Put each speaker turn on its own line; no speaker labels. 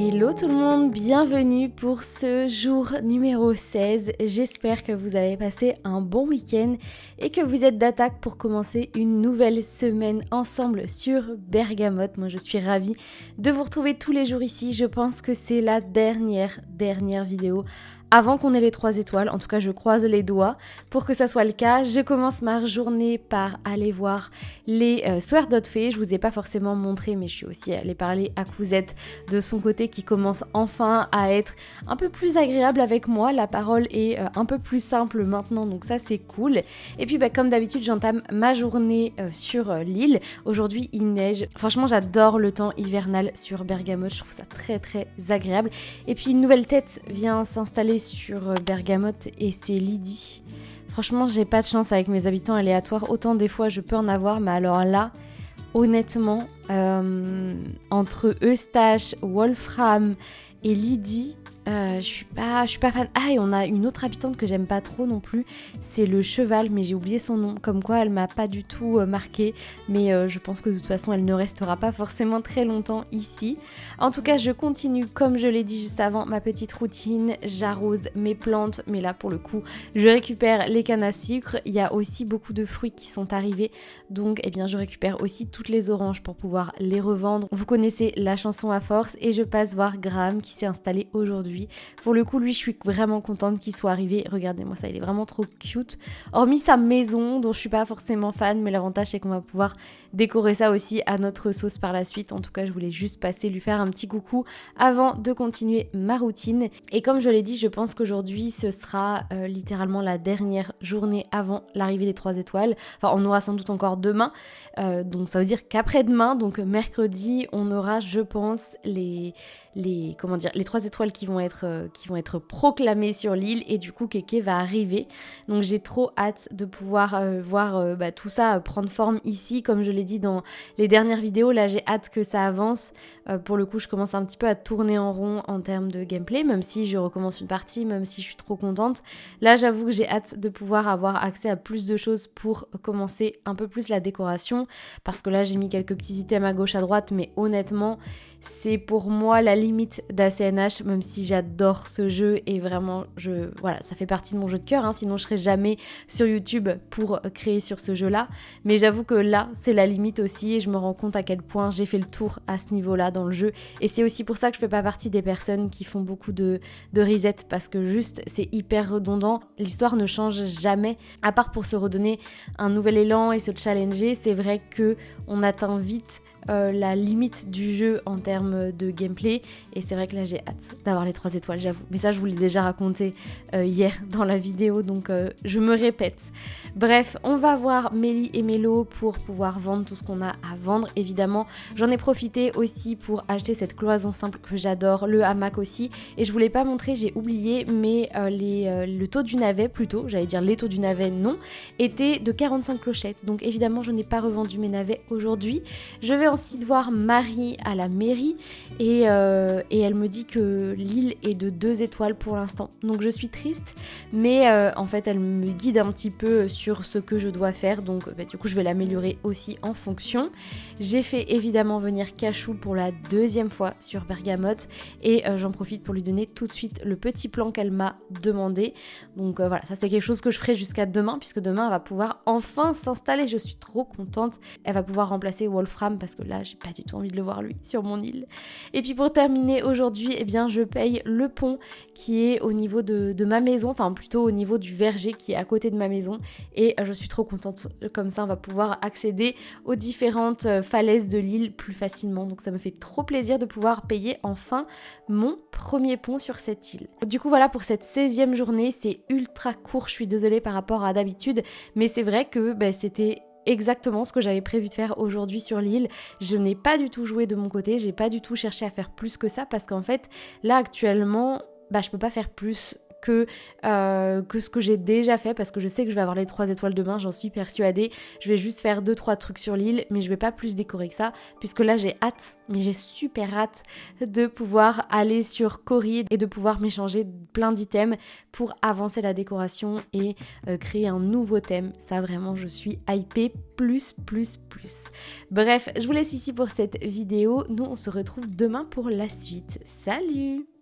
Hello tout le monde, bienvenue pour ce jour numéro 16. J'espère que vous avez passé un bon week-end et que vous êtes d'attaque pour commencer une nouvelle semaine ensemble sur Bergamote. Moi je suis ravie de vous retrouver tous les jours ici. Je pense que c'est la dernière vidéo avant qu'on ait les 3 étoiles. En tout cas, je croise les doigts pour que ça soit le cas. Je commence ma journée par aller voir les Swear Dot Fée. Je vous ai pas forcément montré, mais je suis aussi allée parler à Cousette de son côté qui commence enfin à être un peu plus agréable avec moi. La parole est un peu plus simple maintenant, donc ça c'est cool. Et puis comme d'habitude, j'entame ma journée sur l'île. Aujourd'hui, il neige. Franchement, j'adore le temps hivernal sur Bergamote. Je trouve ça très agréable. Et puis une nouvelle tête vient s'installer sur Bergamote et c'est Lydie. Franchement, j'ai pas de chance avec mes habitants aléatoires. Autant des fois je peux en avoir, mais alors là, honnêtement, entre Eustache, Wolfram et Lydie, je suis pas fan. Ah, et on a une autre habitante que j'aime pas trop non plus, c'est le cheval, mais j'ai oublié son nom. Comme quoi, elle m'a pas du tout marqué, mais je pense que de toute façon, elle ne restera pas forcément très longtemps ici. En tout cas, je continue, comme je l'ai dit juste avant, ma petite routine. J'arrose mes plantes, mais là, pour le coup, je récupère les cannes à sucre. Il y a aussi beaucoup de fruits qui sont arrivés, donc eh bien, je récupère aussi toutes les oranges pour pouvoir les revendre. Vous connaissez la chanson à force, et je passe voir Graham qui s'est installé aujourd'hui. Pour le coup, lui, je suis vraiment contente qu'il soit arrivé. Regardez-moi ça, il est vraiment trop cute. Hormis sa maison, dont je suis pas forcément fan, mais l'avantage c'est qu'on va pouvoir décorer ça aussi à notre sauce par la suite. En tout cas, je voulais juste passer lui faire un petit coucou avant de continuer ma routine. Et comme je l'ai dit, je pense qu'aujourd'hui, ce sera littéralement la dernière journée avant l'arrivée des 3 étoiles. Enfin, on aura sans doute encore demain. Donc ça veut dire qu'après-demain, donc mercredi, on aura, je pense, les 3 étoiles qui vont être proclamées sur l'île, et du coup Kéké va arriver. Donc j'ai trop hâte de pouvoir voir tout ça prendre forme ici. Comme je l'ai dit dans les dernières vidéos, là j'ai hâte que ça avance. Pour le coup, je commence un petit peu à tourner en rond en termes de gameplay, même si je recommence une partie, même si je suis trop contente. Là, j'avoue que j'ai hâte de pouvoir avoir accès à plus de choses pour commencer un peu plus la décoration, parce que là, j'ai mis quelques petits items à gauche, à droite, mais honnêtement, c'est pour moi la limite d'ACNH, même si j'adore ce jeu et vraiment, voilà, ça fait partie de mon jeu de cœur, hein, sinon je serais jamais sur YouTube pour créer sur ce jeu-là. Mais j'avoue que là, c'est la limite aussi, et je me rends compte à quel point j'ai fait le tour à ce niveau-là dans le jeu. Et c'est aussi pour ça que je fais pas partie des personnes qui font beaucoup de reset, parce que juste, c'est hyper redondant. L'histoire ne change jamais, à part pour se redonner un nouvel élan et se challenger. C'est vrai que on atteint vite la limite du jeu en termes de gameplay, et c'est vrai que là j'ai hâte d'avoir les 3 étoiles, j'avoue, mais ça je vous l'ai déjà raconté hier dans la vidéo, donc je me répète. Bref, on va voir Mélie et Mélo pour pouvoir vendre tout ce qu'on a à vendre. Évidemment, j'en ai profité aussi pour acheter cette cloison simple que j'adore, le hamac aussi, et je vous l'ai pas montré, j'ai oublié, mais le taux du navet, plutôt, j'allais dire les taux du navet, non, était de 45 clochettes, donc évidemment je n'ai pas revendu mes navets aujourd'hui. Je vais ensuite voir Marie à la mairie, et elle me dit que l'île est de 2 étoiles pour l'instant, donc je suis triste, mais en fait elle me guide un petit peu sur ce que je dois faire, donc du coup je vais l'améliorer aussi en fonction. J'ai fait évidemment venir Cachou pour la 2e fois sur Bergamote, et j'en profite pour lui donner tout de suite le petit plan qu'elle m'a demandé. Donc voilà, ça c'est quelque chose que je ferai jusqu'à demain, puisque demain elle va pouvoir enfin s'installer, je suis trop contente. Elle va pouvoir remplacer Wolfram, parce que là j'ai pas du tout envie de le voir lui sur mon île. Et puis pour terminer aujourd'hui, eh bien je paye le pont qui est au niveau de ma maison, enfin plutôt au niveau du verger qui est à côté de ma maison, et je suis trop contente, comme ça on va pouvoir accéder aux différentes falaises de l'île plus facilement. Donc ça me fait trop plaisir de pouvoir payer enfin mon premier pont sur cette île. Du coup voilà pour cette 16e journée, c'est ultra court, je suis désolée par rapport à d'habitude, mais c'est vrai que c'était exactement ce que j'avais prévu de faire aujourd'hui sur l'île. Je n'ai pas du tout joué de mon côté, j'ai pas du tout cherché à faire plus que ça, parce qu'en fait là actuellement je peux pas faire plus que ce que j'ai déjà fait, parce que je sais que je vais avoir les 3 étoiles demain, j'en suis persuadée. Je vais juste faire 2-3 trucs sur l'île, mais je vais pas plus décorer que ça, puisque là j'ai hâte, mais j'ai super hâte de pouvoir aller sur Corrie et de pouvoir m'échanger plein d'items pour avancer la décoration et créer un nouveau thème. Ça vraiment, je suis hypée plus. Bref, je vous laisse ici pour cette vidéo. Nous, on se retrouve demain pour la suite. Salut!